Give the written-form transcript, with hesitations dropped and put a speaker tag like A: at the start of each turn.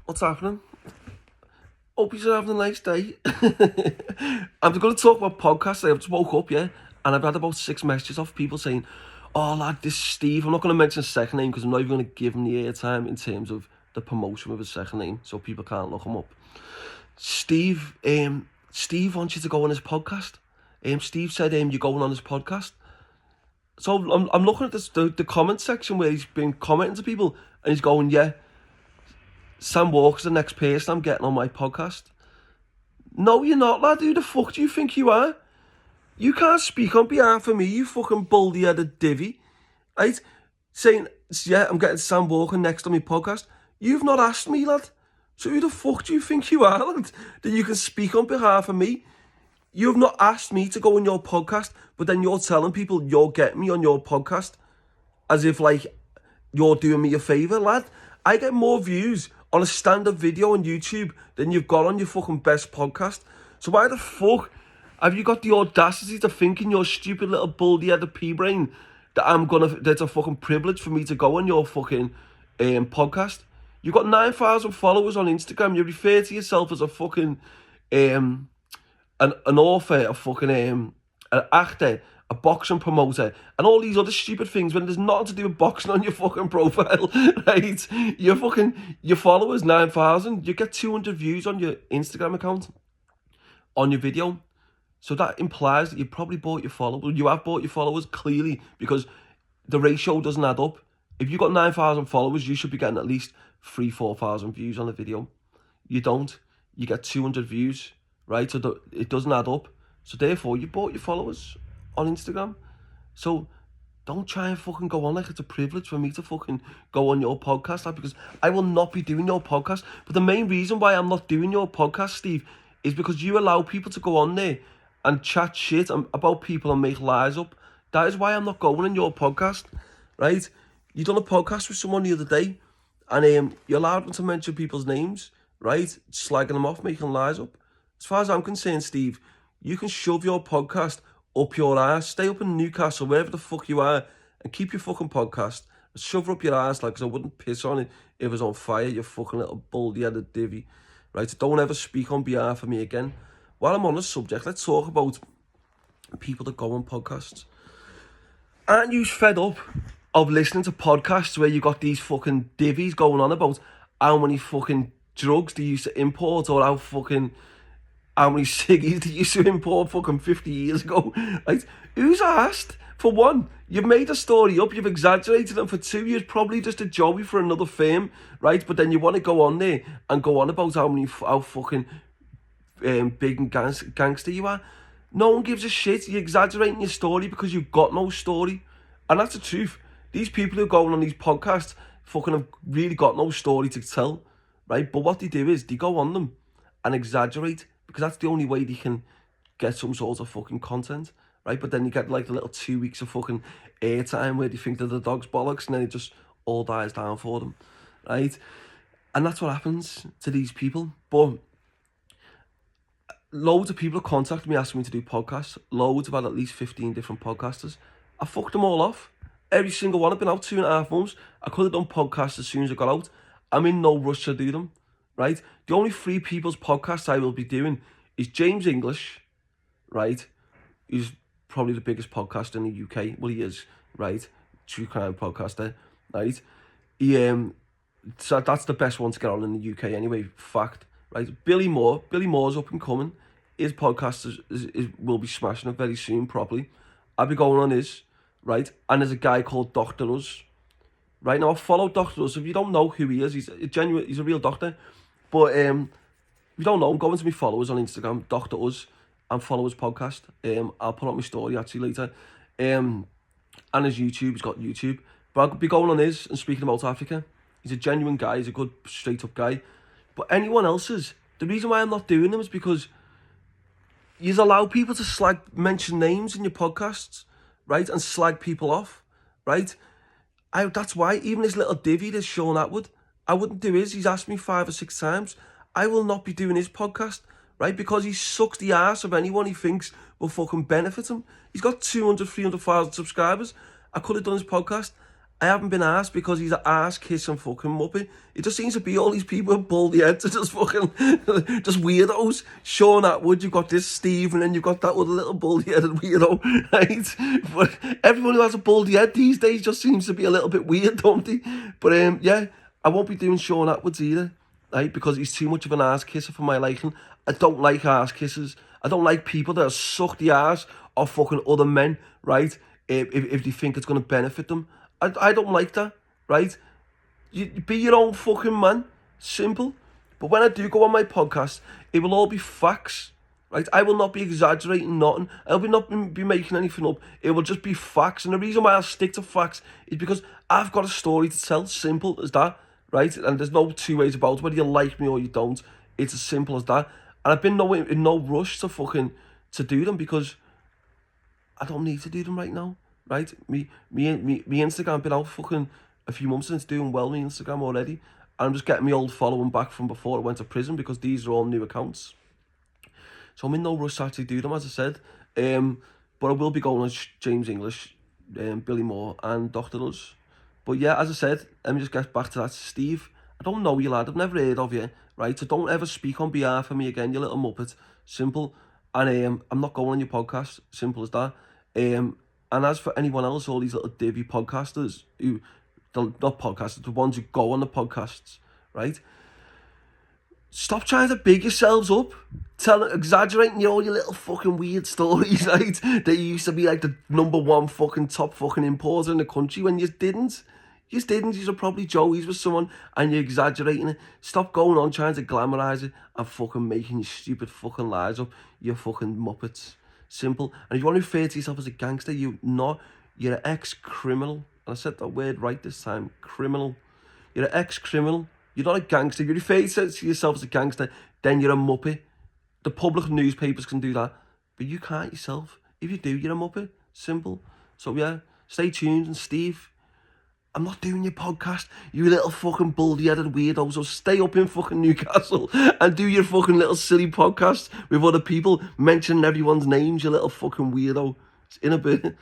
A: What's happening? Hope you're having a nice day. I'm going to talk about podcasts. I just woke up, yeah, and I've had about 6 messages off people saying, "Oh, lad, this is Steve." I'm not going to mention his second name because I'm not even going to give him the airtime in terms of the promotion of his second name, so people can't look him up. Steve wants you to go on his podcast. Steve said, "You're going on his podcast." So I'm looking at the comment section where he's been commenting to people, and he's going, "Yeah, Sam Walker's the next person I'm getting on my podcast." No, you're not, lad. Who the fuck do you think you are? You can't speak on behalf of me, you fucking baldy-headed divvy. Right? Saying, yeah, I'm getting Sam Walker next on my podcast. You've not asked me, lad. So who the fuck do you think you are, lad? That you can speak on behalf of me? You have not asked me to go on your podcast, but then you're telling people you're getting me on your podcast as if, like, you're doing me a favour, lad. I get more views on a standard video on YouTube than you've got on your fucking best podcast. So why the fuck have you got the audacity to think in your stupid little baldy-headed pea-brain that that's a fucking privilege for me to go on your fucking podcast? You've got 9,000 followers on Instagram. You refer to yourself as a fucking an author, a fucking an actor, a boxing promoter, and all these other stupid things when there's nothing to do with boxing on your fucking profile, right? Your followers 9,000. You get 200 views on your Instagram account on your video, so that implies that you probably bought your followers. You have bought your followers clearly because the ratio doesn't add up. If you got 9,000 followers, you should be getting at least 3,000-4,000 views on a video. You don't. You get 200 views, right? So it doesn't add up. So therefore, you bought your followers on Instagram. So don't try and fucking go on like it's a privilege for me to fucking go on your podcast, lad, because I will not be doing your podcast. But the main reason why I'm not doing your podcast, Steve, is because you allow people to go on there and chat shit about people and make lies up. That is why I'm not going on your podcast, right? You done a podcast with someone the other day, and you allowed them to mention people's names, right? Slagging them off, making lies up. As far as I'm concerned, Steve, you can shove your podcast up your ass, stay up in Newcastle, wherever the fuck you are, and keep your fucking podcast, and shove it up your ass, like, 'cause I wouldn't piss on it if it was on fire, you fucking little baldy-headed divvy, right? Don't ever speak on behalf of me again. While I'm on the subject, let's talk about people that go on podcasts. Aren't you fed up of listening to podcasts where you got these fucking divvies going on about how many fucking drugs they used to import, or how many ciggies they used to import fucking 50 years ago, right? Who's asked? For one, you've made a story up, you've exaggerated it. For two, you're probably just a joey for another firm, right? But then you want to go on there and go on about how fucking big and gangster you are. No one gives a shit. You're exaggerating your story because you've got no story. And that's the truth. These people who are going on these podcasts fucking have really got no story to tell, right? But what they do is they go on them and exaggerate, because that's the only way they can get some sort of fucking content, right? But then you get like the little 2 weeks of fucking airtime where they think they're the dog's bollocks, and then it just all dies down for them, right? And that's what happens to these people. But loads of people have contacted me asking me to do podcasts. Loads. I've had at least 15 different podcasters. I fucked them all off. Every single one. I've been out 2.5 months. I could have done podcasts as soon as I got out. I'm in no rush to do them, right? The only 3 people's podcasts I will be doing is James English, right? He's probably the biggest podcaster in the UK. Well, he is, right? True crime podcaster, right? So that's the best one to get on in the UK anyway, fact, right? Billy Moore's up and coming. His podcast will be smashing it very soon, probably. I'll be going on his, right? And there's a guy called Dr. Uz. Right now, I follow Dr. Uz. If you don't know who he is, he's a real doctor. But if you don't know him, go into my followers on Instagram, Dr. Uz, and follow his podcast. I'll put up my story actually later. And his YouTube, he's got YouTube. But I'll be going on his and speaking about Africa. He's a genuine guy, he's a good, straight up guy. But anyone else's, the reason why I'm not doing them is because you allow people to mention names in your podcasts, right? And slag people off, right? That's why, even this little divvy, this Sean Atwood, I wouldn't do his. He's asked me 5 or 6 times. I will not be doing his podcast, right? Because he sucks the ass of anyone he thinks will fucking benefit him. He's got 200, 300,000 subscribers. I could have done his podcast. I haven't been asked because he's an ass-kissing fucking muppet. It just seems to be all these people with baldy heads are just fucking, just weirdos. Sean Atwood, you've got this Steve, and then you've got that other little baldy-headed weirdo, right? But everyone who has a baldy head these days just seems to be a little bit weird, don't they? But yeah, I won't be doing Sean Atwood's either, right? Because he's too much of an ass-kisser for my liking. I don't like ass-kissers. I don't like people that suck the ass of fucking other men, right? If they think it's going to benefit them. I don't like that, right? You be your own fucking man. Simple. But when I do go on my podcast, it will all be facts, right? I will not be exaggerating nothing. I will not be making anything up. It will just be facts. And the reason why I'll stick to facts is because I've got a story to tell. Simple as that, right? And there's no two ways about it. Whether you like me or you don't, it's as simple as that. And I've been in no rush to do them because I don't need to do them right now, right? Me Instagram been out fucking a few months and it's doing well, my Instagram already. And I'm just getting my old following back from before I went to prison because these are all new accounts. So I'm in no rush to actually do them, as I said. But I will be going on James English, Billy Moore and Dr. Us. But yeah, as I said, let me just get back to that. Steve, I don't know you, lad. I've never heard of you, right? So don't ever speak on behalf of me again, you little muppet. Simple. And I'm not going on your podcast. Simple as that. And as for anyone else, all these little divvy podcasters who, not podcasters, the ones who go on the podcasts, right? Stop trying to big yourselves up, exaggerating all your little fucking weird stories, right? That you used to be like the #1 fucking top fucking importer in the country when you didn't. You didn't. You were probably Joey's with someone and you're exaggerating it. Stop going on trying to glamorise it and fucking making your stupid fucking lies up, you fucking muppets. Simple. And if you want to refer to yourself as a gangster, you're an ex-criminal. And I said that word right this time, criminal. You're an ex-criminal. You're not a gangster. You refer to yourself as a gangster, then you're a muppet. The public newspapers can do that, but you can't yourself. If you do, you're a muppet. Simple. So yeah, stay tuned. And Steve, I'm not doing your podcast, you little fucking baldy-headed weirdo. So stay up in fucking Newcastle and do your fucking little silly podcast with other people mentioning everyone's names, you little fucking weirdo. It's in a bit.